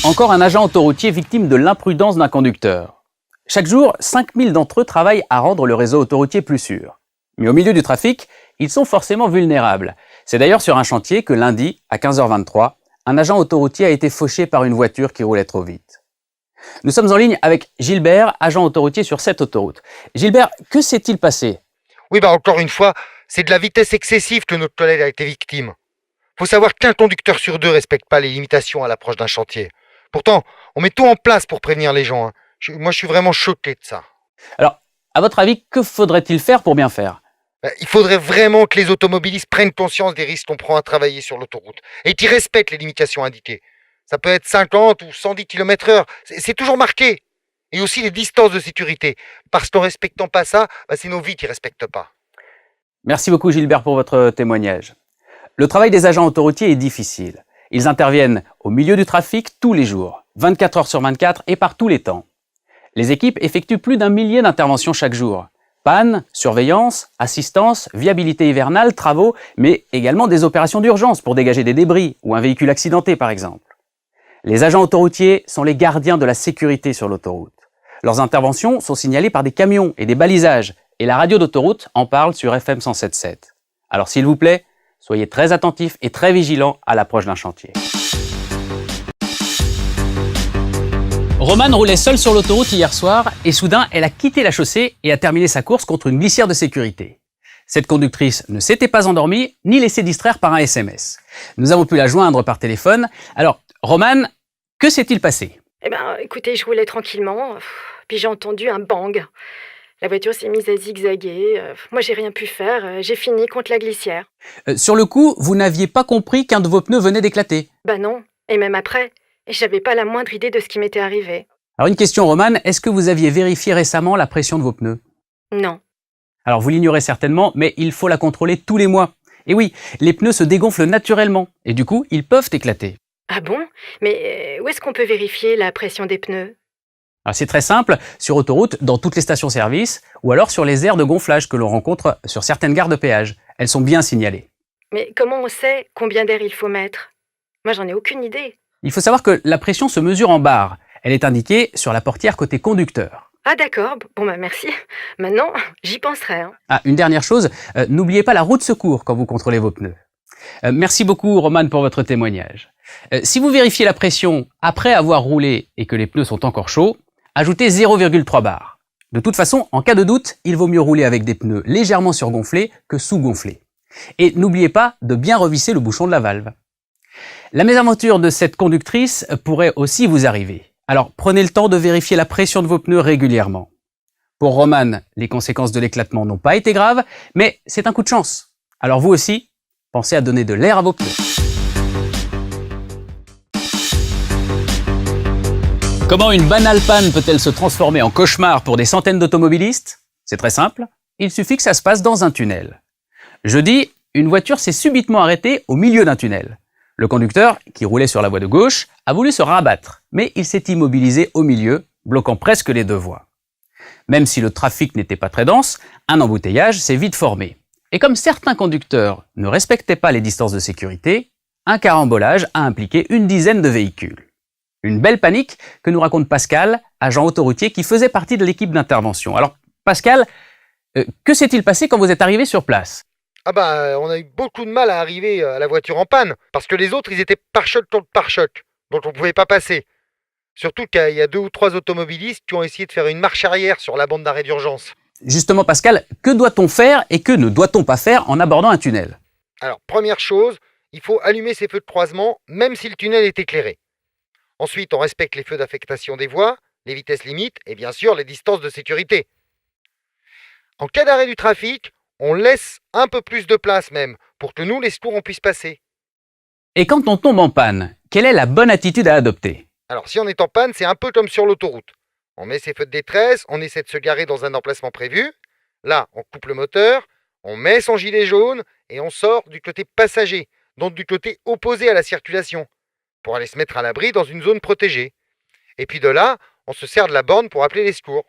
Encore un agent autoroutier victime de l'imprudence d'un conducteur. Chaque jour, 5000 d'entre eux travaillent à rendre le réseau autoroutier plus sûr. Mais au milieu du trafic, ils sont forcément vulnérables. C'est d'ailleurs sur un chantier que lundi, à 15h23, un agent autoroutier a été fauché par une voiture qui roulait trop vite. Nous sommes en ligne avec Gilbert, agent autoroutier sur cette autoroute. Gilbert, que s'est-il passé? Oui, encore une fois, c'est de la vitesse excessive que notre collègue a été victime. Faut savoir qu'un conducteur sur deux respecte pas les limitations à l'approche d'un chantier. Pourtant, on met tout en place pour prévenir les gens. Moi, je suis vraiment choqué de ça. Alors, à votre avis, que faudrait-il faire pour bien faire? Il faudrait vraiment que les automobilistes prennent conscience des risques qu'on prend à travailler sur l'autoroute et qu'ils respectent les limitations indiquées. Ça peut être 50 ou 110 km/h, c'est toujours marqué. Et aussi les distances de sécurité. Parce qu'en respectant pas ça, c'est nos vies qui respectent pas. Merci beaucoup Gilbert pour votre témoignage. Le travail des agents autoroutiers est difficile. Ils interviennent au milieu du trafic tous les jours, 24 heures sur 24 et par tous les temps. Les équipes effectuent plus d'1 millier d'interventions chaque jour. Panne, surveillance, assistance, viabilité hivernale, travaux, mais également des opérations d'urgence pour dégager des débris ou un véhicule accidenté par exemple. Les agents autoroutiers sont les gardiens de la sécurité sur l'autoroute. Leurs interventions sont signalées par des camions et des balisages, et la radio d'autoroute en parle sur FM 107.7. Alors s'il vous plaît, soyez très attentifs et très vigilants à l'approche d'un chantier. Romane roulait seule sur l'autoroute hier soir et soudain, elle a quitté la chaussée et a terminé sa course contre une glissière de sécurité. Cette conductrice ne s'était pas endormie ni laissée distraire par un SMS. Nous avons pu la joindre par téléphone. Alors, Romane, que s'est-il passé? Écoutez, je roulais tranquillement, puis j'ai entendu un bang. La voiture s'est mise à zigzaguer. Moi, j'ai rien pu faire. J'ai fini contre la glissière. Sur le coup, vous n'aviez pas compris qu'un de vos pneus venait d'éclater? Non. Et même après, j'avais pas la moindre idée de ce qui m'était arrivé. Alors une question, Romane, est-ce que vous aviez vérifié récemment la pression de vos pneus? Non. Alors vous l'ignorez certainement, mais il faut la contrôler tous les mois. Et oui, les pneus se dégonflent naturellement, et du coup, ils peuvent éclater. Ah bon? Mais où est-ce qu'on peut vérifier la pression des pneus? Alors c'est très simple, sur autoroute, dans toutes les stations-service, ou alors sur les aires de gonflage que l'on rencontre sur certaines gares de péage. Elles sont bien signalées. Mais comment on sait combien d'air il faut mettre? Moi, j'en ai aucune idée. Il faut savoir que la pression se mesure en barres. Elle est indiquée sur la portière côté conducteur. Ah d'accord, merci. Maintenant, j'y penserai. Ah, une dernière chose, n'oubliez pas la roue de secours quand vous contrôlez vos pneus. Merci beaucoup Romane pour votre témoignage. Si vous vérifiez la pression après avoir roulé et que les pneus sont encore chauds, ajoutez 0,3 bar. De toute façon, en cas de doute, il vaut mieux rouler avec des pneus légèrement surgonflés que sous-gonflés. Et n'oubliez pas de bien revisser le bouchon de la valve. La mésaventure de cette conductrice pourrait aussi vous arriver. Alors prenez le temps de vérifier la pression de vos pneus régulièrement. Pour Romane, les conséquences de l'éclatement n'ont pas été graves, mais c'est un coup de chance. Alors vous aussi, pensez à donner de l'air à vos pneus. Comment une banale panne peut-elle se transformer en cauchemar pour des centaines d'automobilistes? C'est très simple, il suffit que ça se passe dans un tunnel. Jeudi, une voiture s'est subitement arrêtée au milieu d'un tunnel. Le conducteur, qui roulait sur la voie de gauche, a voulu se rabattre, mais il s'est immobilisé au milieu, bloquant presque les deux voies. Même si le trafic n'était pas très dense, un embouteillage s'est vite formé. Et comme certains conducteurs ne respectaient pas les distances de sécurité, un carambolage a impliqué une dizaine de véhicules. Une belle panique que nous raconte Pascal, agent autoroutier qui faisait partie de l'équipe d'intervention. Alors Pascal, que s'est-il passé quand vous êtes arrivé sur place? On a eu beaucoup de mal à arriver à la voiture en panne, parce que les autres, ils étaient pare-choc contre pare-choc, donc on pouvait pas passer. Surtout qu'il y a 2 ou 3 automobilistes qui ont essayé de faire une marche arrière sur la bande d'arrêt d'urgence. Justement Pascal, que doit-on faire et que ne doit-on pas faire en abordant un tunnel? Alors, première chose, il faut allumer ses feux de croisement, même si le tunnel est éclairé. Ensuite, on respecte les feux d'affectation des voies, les vitesses limites et bien sûr les distances de sécurité. En cas d'arrêt du trafic, on laisse un peu plus de place même, pour que nous, les secours, on puisse passer. Et quand on tombe en panne, quelle est la bonne attitude à adopter? Alors si on est en panne, c'est un peu comme sur l'autoroute. On met ses feux de détresse, on essaie de se garer dans un emplacement prévu. Là, on coupe le moteur, on met son gilet jaune et on sort du côté passager, donc du côté opposé à la circulation, pour aller se mettre à l'abri dans une zone protégée. Et puis de là, on se sert de la borne pour appeler les secours.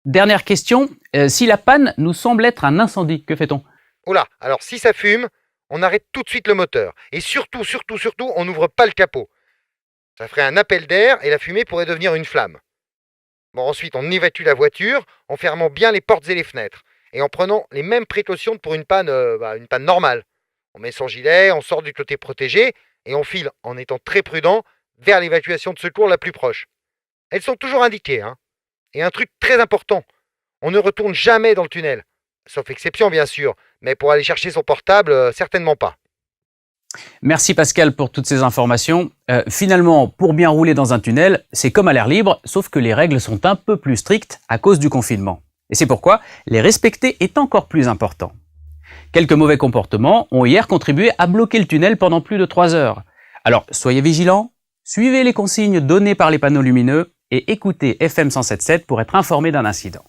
Dernière question, si la panne nous semble être un incendie, que fait-on? Oula, alors si ça fume, on arrête tout de suite le moteur. Et surtout, on n'ouvre pas le capot. Ça ferait un appel d'air et la fumée pourrait devenir une flamme. Bon, ensuite, on évacue la voiture en fermant bien les portes et les fenêtres et en prenant les mêmes précautions que pour une panne normale. On met son gilet, on sort du côté protégé et on file, en étant très prudent, vers l'évacuation de secours la plus proche. Elles sont toujours indiquées, hein. Et un truc très important, on ne retourne jamais dans le tunnel. Sauf exception, bien sûr, mais pour aller chercher son portable, certainement pas. Merci Pascal pour toutes ces informations. Finalement, pour bien rouler dans un tunnel, c'est comme à l'air libre, sauf que les règles sont un peu plus strictes à cause du confinement. Et c'est pourquoi les respecter est encore plus important. Quelques mauvais comportements ont hier contribué à bloquer le tunnel pendant plus de 3 heures. Alors, soyez vigilants, suivez les consignes données par les panneaux lumineux et écoutez FM 107.7 pour être informé d'un incident.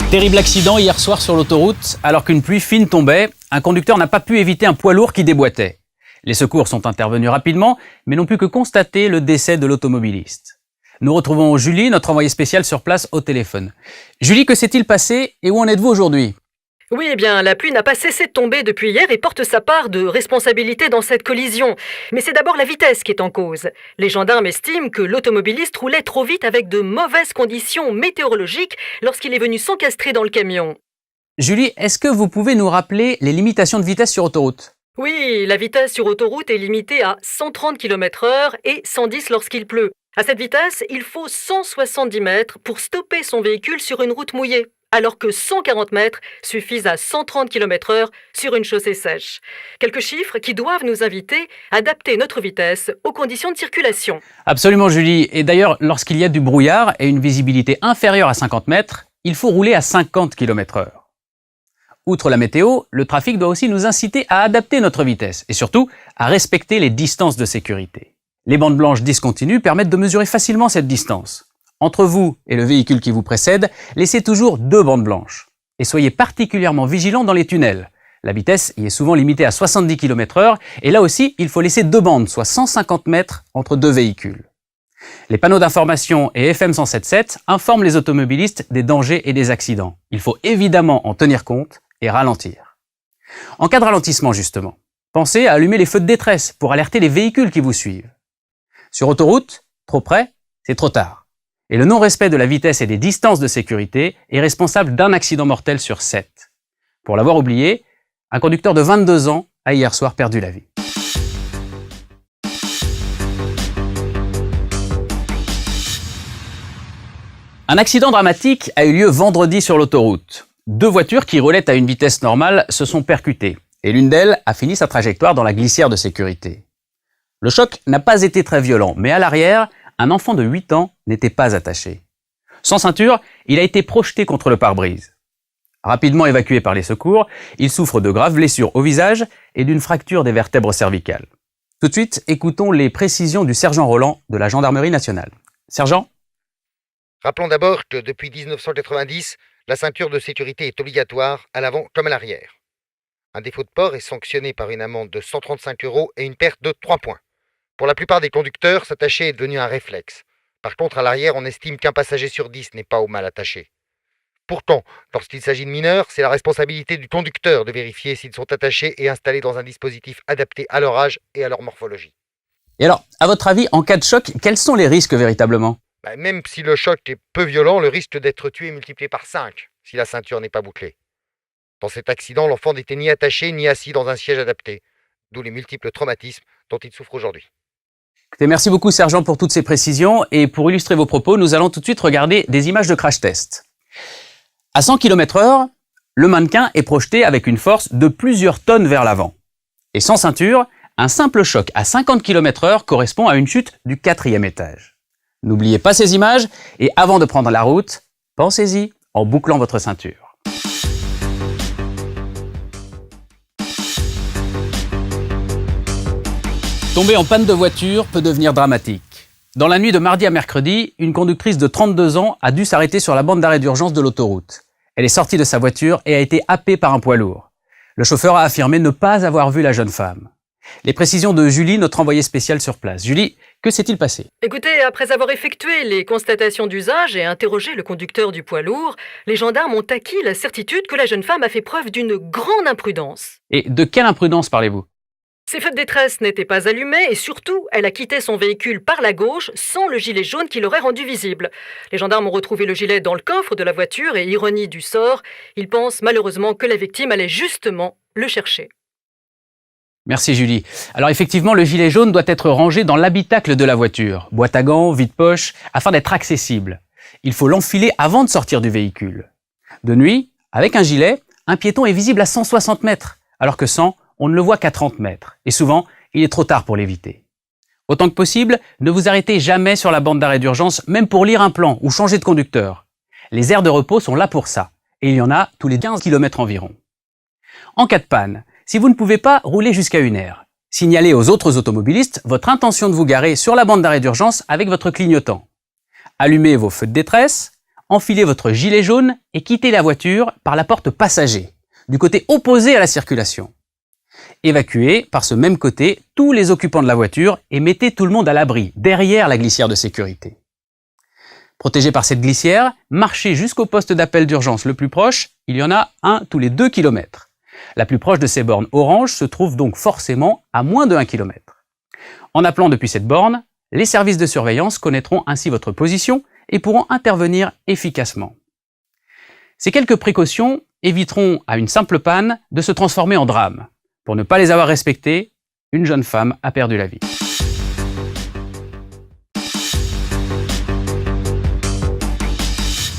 Terrible accident hier soir sur l'autoroute. Alors qu'une pluie fine tombait, un conducteur n'a pas pu éviter un poids lourd qui déboîtait. Les secours sont intervenus rapidement, mais n'ont pu que constater le décès de l'automobiliste. Nous retrouvons Julie, notre envoyée spéciale sur place au téléphone. Julie, que s'est-il passé et où en êtes-vous aujourd'hui ? Oui, eh bien, la pluie n'a pas cessé de tomber depuis hier et porte sa part de responsabilité dans cette collision. Mais c'est d'abord la vitesse qui est en cause. Les gendarmes estiment que l'automobiliste roulait trop vite avec de mauvaises conditions météorologiques lorsqu'il est venu s'encastrer dans le camion. Julie, est-ce que vous pouvez nous rappeler les limitations de vitesse sur autoroute ? Oui, la vitesse sur autoroute est limitée à 130 km/h et 110 lorsqu'il pleut. À cette vitesse, il faut 170 mètres pour stopper son véhicule sur une route mouillée, alors que 140 mètres suffisent à 130 km/h sur une chaussée sèche. Quelques chiffres qui doivent nous inviter à adapter notre vitesse aux conditions de circulation. Absolument Julie, et d'ailleurs lorsqu'il y a du brouillard et une visibilité inférieure à 50 mètres, il faut rouler à 50 km/h. Outre la météo, le trafic doit aussi nous inciter à adapter notre vitesse et surtout à respecter les distances de sécurité. Les bandes blanches discontinues permettent de mesurer facilement cette distance. Entre vous et le véhicule qui vous précède, laissez toujours 2 bandes blanches. Et soyez particulièrement vigilants dans les tunnels. La vitesse y est souvent limitée à 70 km/h et là aussi, il faut laisser 2 bandes, soit 150 mètres entre 2 véhicules. Les panneaux d'information et FM 107.7 informent les automobilistes des dangers et des accidents. Il faut évidemment en tenir compte et ralentir. En cas de ralentissement justement, pensez à allumer les feux de détresse pour alerter les véhicules qui vous suivent. Sur autoroute, trop près, c'est trop tard. Et le non-respect de la vitesse et des distances de sécurité est responsable d'un accident mortel sur 7. Pour l'avoir oublié, un conducteur de 22 ans a hier soir perdu la vie. Un accident dramatique a eu lieu vendredi sur l'autoroute. 2 voitures qui roulaient à une vitesse normale se sont percutées et l'une d'elles a fini sa trajectoire dans la glissière de sécurité. Le choc n'a pas été très violent, mais à l'arrière, un enfant de 8 ans n'était pas attaché. Sans ceinture, il a été projeté contre le pare-brise. Rapidement évacué par les secours, il souffre de graves blessures au visage et d'une fracture des vertèbres cervicales. Tout de suite, écoutons les précisions du sergent Roland de la Gendarmerie nationale. Sergent ? Rappelons d'abord que depuis 1990, la ceinture de sécurité est obligatoire à l'avant comme à l'arrière. Un défaut de port est sanctionné par une amende de 135 € et une perte de 3 points. Pour la plupart des conducteurs, s'attacher est devenu un réflexe. Par contre, à l'arrière, on estime qu'un passager sur 10 n'est pas au mal attaché. Pourtant, lorsqu'il s'agit de mineurs, c'est la responsabilité du conducteur de vérifier s'ils sont attachés et installés dans un dispositif adapté à leur âge et à leur morphologie. Et alors, à votre avis, en cas de choc, quels sont les risques véritablement ? Même si le choc est peu violent, le risque d'être tué est multiplié par 5 si la ceinture n'est pas bouclée. Dans cet accident, l'enfant n'était ni attaché ni assis dans un siège adapté, d'où les multiples traumatismes dont il souffre aujourd'hui. Écoutez, merci beaucoup sergent pour toutes ces précisions et pour illustrer vos propos, nous allons tout de suite regarder des images de crash test. À 100 km/h, le mannequin est projeté avec une force de plusieurs tonnes vers l'avant. Et sans ceinture, un simple choc à 50 km/h correspond à une chute du 4e étage. N'oubliez pas ces images et avant de prendre la route, pensez-y en bouclant votre ceinture. Tomber en panne de voiture peut devenir dramatique. Dans la nuit de mardi à mercredi, une conductrice de 32 ans a dû s'arrêter sur la bande d'arrêt d'urgence de l'autoroute. Elle est sortie de sa voiture et a été happée par un poids lourd. Le chauffeur a affirmé ne pas avoir vu la jeune femme. Les précisions de Julie, notre envoyée spéciale sur place. Julie, Que s'est-il passé? Écoutez, après avoir effectué les constatations d'usage et interrogé le conducteur du poids lourd, les gendarmes ont acquis la certitude que la jeune femme a fait preuve d'une grande imprudence. Et de quelle imprudence parlez-vous? Ses feux de détresse n'étaient pas allumés et surtout, elle a quitté son véhicule par la gauche sans le gilet jaune qui l'aurait rendu visible. Les gendarmes ont retrouvé le gilet dans le coffre de la voiture et, ironie du sort, ils pensent malheureusement que la victime allait justement le chercher. Merci Julie. Alors effectivement, le gilet jaune doit être rangé dans l'habitacle de la voiture, boîte à gants, vide-poche, afin d'être accessible. Il faut l'enfiler avant de sortir du véhicule. De nuit, avec un gilet, un piéton est visible à 160 mètres, alors que sans, on ne le voit qu'à 30 mètres. Et souvent, il est trop tard pour l'éviter. Autant que possible, ne vous arrêtez jamais sur la bande d'arrêt d'urgence, même pour lire un plan ou changer de conducteur. Les aires de repos sont là pour ça, et il y en a tous les 15 km environ. En cas de panne, si vous ne pouvez pas rouler jusqu'à 1 heure, signalez aux autres automobilistes votre intention de vous garer sur la bande d'arrêt d'urgence avec votre clignotant. Allumez vos feux de détresse, enfilez votre gilet jaune et quittez la voiture par la porte passager, du côté opposé à la circulation. Évacuez par ce même côté tous les occupants de la voiture et mettez tout le monde à l'abri, derrière la glissière de sécurité. Protégé par cette glissière, marchez jusqu'au poste d'appel d'urgence le plus proche, il y en a un tous les 2 km. La plus proche de ces bornes orange se trouve donc forcément à moins de 1 km. En appelant depuis cette borne, les services de surveillance connaîtront ainsi votre position et pourront intervenir efficacement. Ces quelques précautions éviteront à une simple panne de se transformer en drame. Pour ne pas les avoir respectées, une jeune femme a perdu la vie.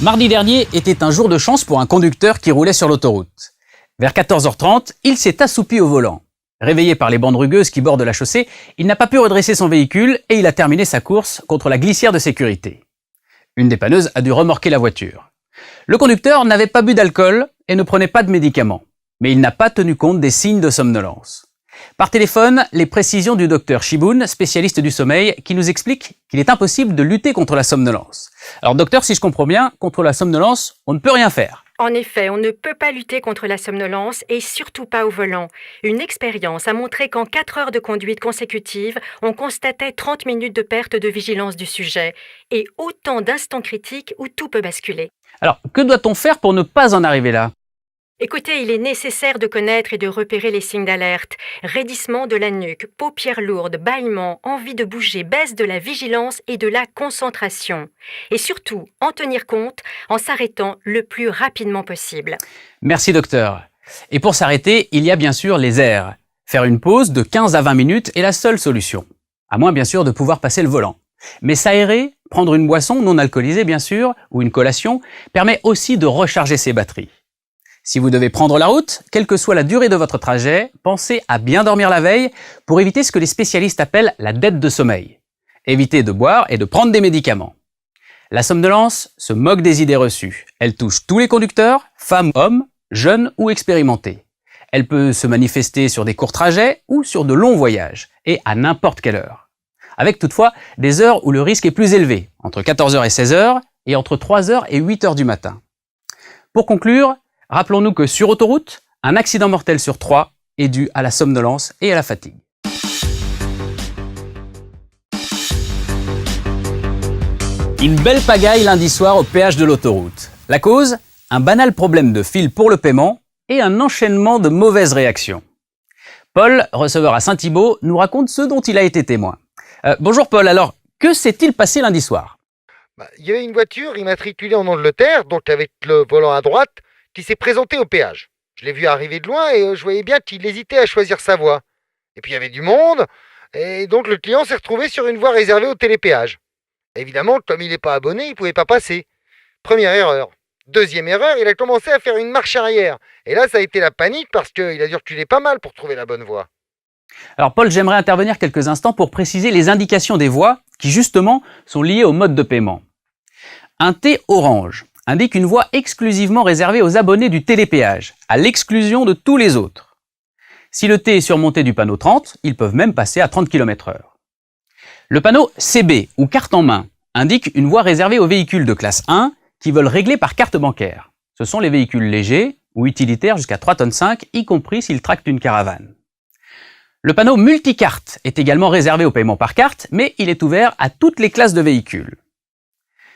Mardi dernier était un jour de chance pour un conducteur qui roulait sur l'autoroute. Vers 14h30, il s'est assoupi au volant. Réveillé par les bandes rugueuses qui bordent la chaussée, il n'a pas pu redresser son véhicule et il a terminé sa course contre la glissière de sécurité. Une dépanneuse a dû remorquer la voiture. Le conducteur n'avait pas bu d'alcool et ne prenait pas de médicaments, mais il n'a pas tenu compte des signes de somnolence. Par téléphone, les précisions du docteur Chiboun, spécialiste du sommeil, qui nous explique qu'il est impossible de lutter contre la somnolence. Alors docteur, si je comprends bien, contre la somnolence, on ne peut rien faire. En effet, on ne peut pas lutter contre la somnolence et surtout pas au volant. Une expérience a montré qu'en 4 heures de conduite consécutive, on constatait 30 minutes de perte de vigilance du sujet et autant d'instants critiques où tout peut basculer. Alors, que doit-on faire pour ne pas en arriver là ? Écoutez, il est nécessaire de connaître et de repérer les signes d'alerte. Raidissement de la nuque, paupières lourdes, bâillements, envie de bouger, baisse de la vigilance et de la concentration. Et surtout, en tenir compte en s'arrêtant le plus rapidement possible. Merci docteur. Et pour s'arrêter, il y a bien sûr les airs. Faire une pause de 15 à 20 minutes est la seule solution. À moins bien sûr de pouvoir passer le volant. Mais s'aérer, prendre une boisson non alcoolisée bien sûr, ou une collation, permet aussi de recharger ses batteries. Si vous devez prendre la route, quelle que soit la durée de votre trajet, pensez à bien dormir la veille pour éviter ce que les spécialistes appellent la dette de sommeil. Évitez de boire et de prendre des médicaments. La somnolence se moque des idées reçues. Elle touche tous les conducteurs, femmes, hommes, jeunes ou expérimentés. Elle peut se manifester sur des courts trajets ou sur de longs voyages, et à n'importe quelle heure. Avec toutefois des heures où le risque est plus élevé, entre 14h et 16h et entre 3h et 8h du matin. Pour conclure, rappelons-nous que sur autoroute, un accident mortel sur 3 est dû à la somnolence et à la fatigue. Une belle pagaille lundi soir au péage de l'autoroute. La cause ? Un banal problème de fil pour le paiement et un enchaînement de mauvaises réactions. Paul, receveur à Saint-Thibault, nous raconte ce dont il a été témoin. Bonjour Paul, alors, que s'est-il passé lundi soir ? Il y avait une voiture immatriculée en Angleterre, donc avec le volant à droite, qui s'est présenté au péage. Je l'ai vu arriver de loin et je voyais bien qu'il hésitait à choisir sa voie. Et puis il y avait du monde, et donc le client s'est retrouvé sur une voie réservée au télépéage. Évidemment, comme il n'est pas abonné, il ne pouvait pas passer. Première erreur. Deuxième erreur, il a commencé à faire une marche arrière. Et là, ça a été la panique parce qu'il a dû reculer pas mal pour trouver la bonne voie. Alors Paul, j'aimerais intervenir quelques instants pour préciser les indications des voies qui justement sont liées au mode de paiement. Un T orange indique une voie exclusivement réservée aux abonnés du télépéage, à l'exclusion de tous les autres. Si le T est surmonté du panneau 30, ils peuvent même passer à 30 km/h. Le panneau CB, ou carte en main, indique une voie réservée aux véhicules de classe 1 qui veulent régler par carte bancaire. Ce sont les véhicules légers ou utilitaires jusqu'à 3,5 tonnes, y compris s'ils tractent une caravane. Le panneau multicarte est également réservé au paiement par carte, mais il est ouvert à toutes les classes de véhicules.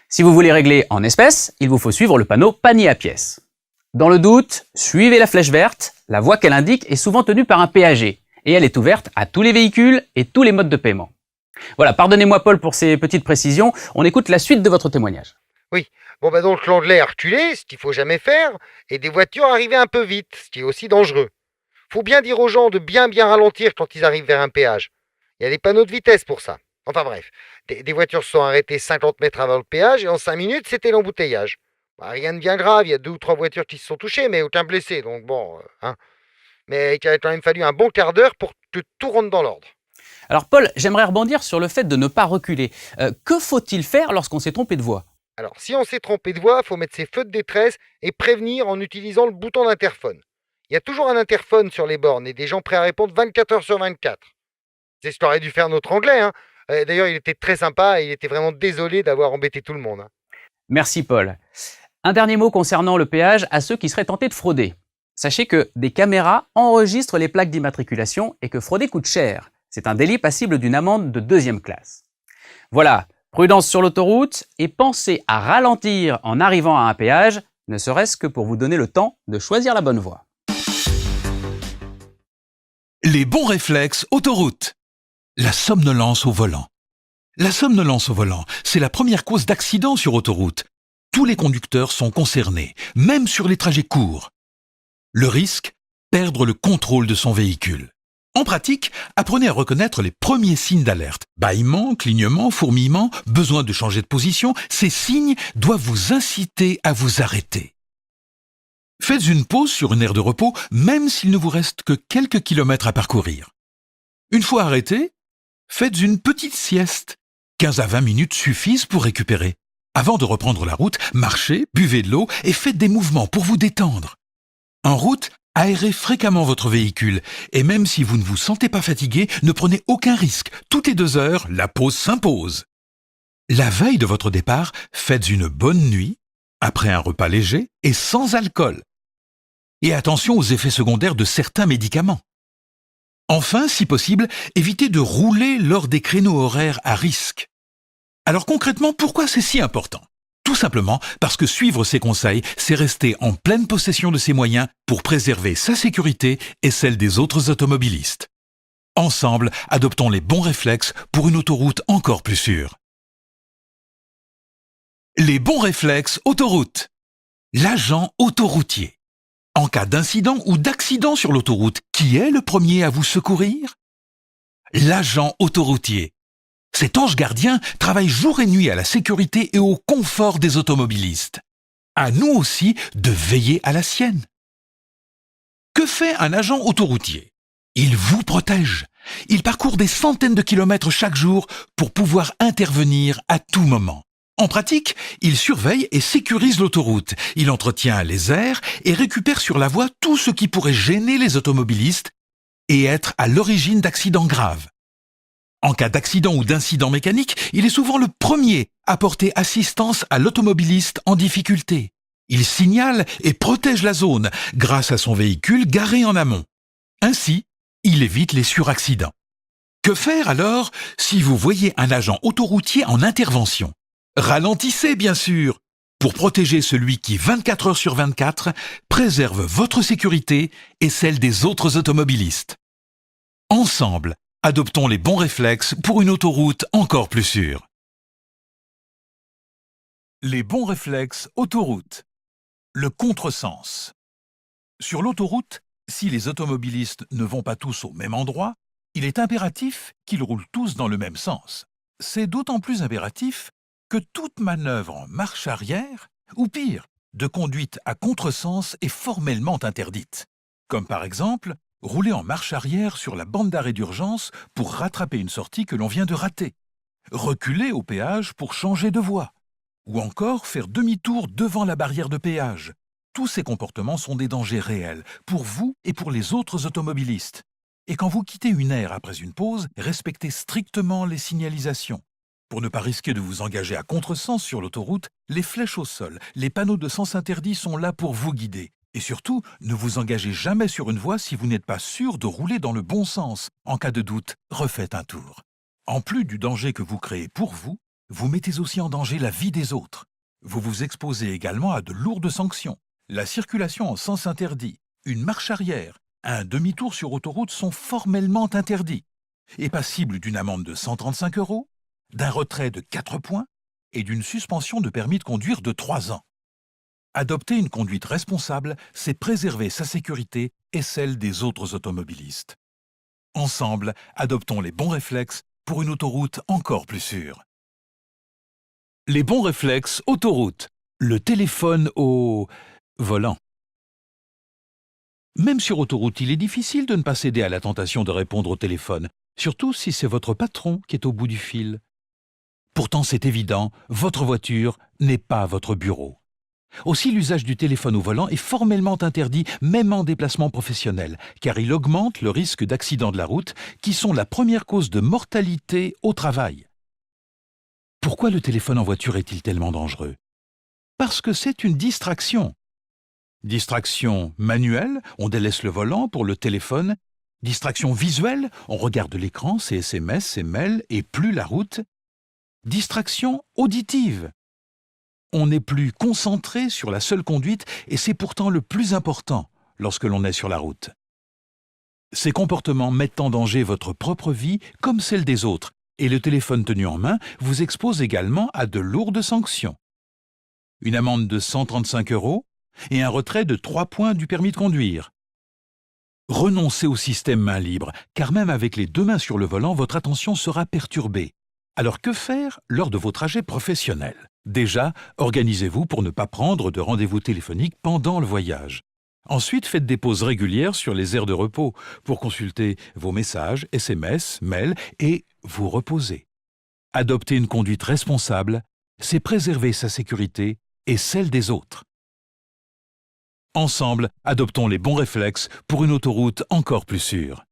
Si vous voulez régler en espèces, il vous faut suivre le panneau panier à pièces. Dans le doute, suivez la flèche verte, la voie qu'elle indique est souvent tenue par un péager, et elle est ouverte à tous les véhicules et tous les modes de paiement. Voilà, pardonnez-moi Paul pour ces petites précisions, on écoute la suite de votre témoignage. Oui. Bon, donc l'anglais a reculé, ce qu'il faut jamais faire, et des voitures arrivaient un peu vite, ce qui est aussi dangereux. Faut bien dire aux gens de bien ralentir quand ils arrivent vers un péage. Il y a des panneaux de vitesse pour ça. Enfin bref, des voitures se sont arrêtées 50 mètres avant le péage, et en 5 minutes, c'était l'embouteillage. Rien de bien grave, il y a 2 ou 3 voitures qui se sont touchées, mais aucun blessé, donc bon, hein. Mais il a quand même fallu un bon quart d'heure pour que tout rentre dans l'ordre. Alors Paul, j'aimerais rebondir sur le fait de ne pas reculer. Que faut-il faire lorsqu'on s'est trompé de voie ? Alors, si on s'est trompé de voie, il faut mettre ses feux de détresse et prévenir en utilisant le bouton d'interphone. Il y a toujours un interphone sur les bornes et des gens prêts à répondre 24 heures sur 24. C'est ce qu'aurait dû faire notre anglais, hein. D'ailleurs, il était très sympa et il était vraiment désolé d'avoir embêté tout le monde, hein. Merci Paul. Un dernier mot concernant le péage à ceux qui seraient tentés de frauder. Sachez que des caméras enregistrent les plaques d'immatriculation et que frauder coûte cher. C'est un délit passible d'une amende de 2e classe. Voilà, prudence sur l'autoroute et pensez à ralentir en arrivant à un péage, ne serait-ce que pour vous donner le temps de choisir la bonne voie. Les bons réflexes autoroute. La somnolence au volant. La somnolence au volant, c'est la première cause d'accident sur autoroute. Tous les conducteurs sont concernés, même sur les trajets courts. Le risque, perdre le contrôle de son véhicule. En pratique, apprenez à reconnaître les premiers signes d'alerte. Bâillement, clignement, fourmillement, besoin de changer de position, ces signes doivent vous inciter à vous arrêter. Faites une pause sur une aire de repos, même s'il ne vous reste que quelques kilomètres à parcourir. Une fois arrêté, faites une petite sieste. 15 à 20 minutes suffisent pour récupérer. Avant de reprendre la route, marchez, buvez de l'eau et faites des mouvements pour vous détendre. En route, aérez fréquemment votre véhicule et même si vous ne vous sentez pas fatigué, ne prenez aucun risque. Toutes les 2 heures, la pause s'impose. La veille de votre départ, faites une bonne nuit, après un repas léger et sans alcool. Et attention aux effets secondaires de certains médicaments. Enfin, si possible, évitez de rouler lors des créneaux horaires à risque. Alors concrètement, pourquoi c'est si important ? Tout simplement parce que suivre ces conseils, c'est rester en pleine possession de ses moyens pour préserver sa sécurité et celle des autres automobilistes. Ensemble, adoptons les bons réflexes pour une autoroute encore plus sûre. Les bons réflexes autoroute. L'agent autoroutier. En cas d'incident ou d'accident sur l'autoroute, qui est le premier à vous secourir ? L'agent autoroutier. Cet ange gardien travaille jour et nuit à la sécurité et au confort des automobilistes. À nous aussi de veiller à la sienne. Que fait un agent autoroutier ? Il vous protège. Il parcourt des centaines de kilomètres chaque jour pour pouvoir intervenir à tout moment. En pratique, il surveille et sécurise l'autoroute. Il entretient les aires et récupère sur la voie tout ce qui pourrait gêner les automobilistes et être à l'origine d'accidents graves. En cas d'accident ou d'incident mécanique, il est souvent le premier à porter assistance à l'automobiliste en difficulté. Il signale et protège la zone grâce à son véhicule garé en amont. Ainsi, il évite les suraccidents. Que faire alors si vous voyez un agent autoroutier en intervention ? Ralentissez bien sûr, pour protéger celui qui 24 heures sur 24 préserve votre sécurité et celle des autres automobilistes. Ensemble, adoptons les bons réflexes pour une autoroute encore plus sûre. Les bons réflexes autoroute. Le contresens. Sur l'autoroute, si les automobilistes ne vont pas tous au même endroit, il est impératif qu'ils roulent tous dans le même sens. C'est d'autant plus impératif que toute manœuvre en marche arrière, ou pire, de conduite à contresens est formellement interdite. Comme par exemple, rouler en marche arrière sur la bande d'arrêt d'urgence pour rattraper une sortie que l'on vient de rater. Reculer au péage pour changer de voie. Ou encore faire demi-tour devant la barrière de péage. Tous ces comportements sont des dangers réels pour vous et pour les autres automobilistes. Et quand vous quittez une aire après une pause, respectez strictement les signalisations. Pour ne pas risquer de vous engager à contresens sur l'autoroute, les flèches au sol, les panneaux de sens interdit sont là pour vous guider. Et surtout, ne vous engagez jamais sur une voie si vous n'êtes pas sûr de rouler dans le bon sens. En cas de doute, refaites un tour. En plus du danger que vous créez pour vous, vous mettez aussi en danger la vie des autres. Vous vous exposez également à de lourdes sanctions. La circulation en sens interdit, une marche arrière, un demi-tour sur autoroute sont formellement interdits et passibles d'une amende de 135 €, d'un retrait de 4 points et d'une suspension de permis de conduire de 3 ans. Adopter une conduite responsable, c'est préserver sa sécurité et celle des autres automobilistes. Ensemble, adoptons les bons réflexes pour une autoroute encore plus sûre. Les bons réflexes autoroute. Le téléphone au volant. Même sur autoroute, il est difficile de ne pas céder à la tentation de répondre au téléphone, surtout si c'est votre patron qui est au bout du fil. Pourtant, c'est évident, votre voiture n'est pas votre bureau. Aussi, l'usage du téléphone au volant est formellement interdit, même en déplacement professionnel, car il augmente le risque d'accidents de la route, qui sont la première cause de mortalité au travail. Pourquoi le téléphone en voiture est-il tellement dangereux? Parce que c'est une distraction. Distraction manuelle, on délaisse le volant pour le téléphone. Distraction visuelle, on regarde l'écran, ses SMS, ses mails et plus la route. Distraction auditive. On n'est plus concentré sur la seule conduite et c'est pourtant le plus important lorsque l'on est sur la route. Ces comportements mettent en danger votre propre vie comme celle des autres et le téléphone tenu en main vous expose également à de lourdes sanctions. Une amende de 135 € et un retrait de 3 points du permis de conduire. Renoncez au système main libre, car même avec les 2 mains sur le volant, votre attention sera perturbée. Alors que faire lors de vos trajets professionnels? Déjà, organisez-vous pour ne pas prendre de rendez-vous téléphoniques pendant le voyage. Ensuite, faites des pauses régulières sur les aires de repos pour consulter vos messages, SMS, mails et vous reposer. Adopter une conduite responsable, c'est préserver sa sécurité et celle des autres. Ensemble, adoptons les bons réflexes pour une autoroute encore plus sûre.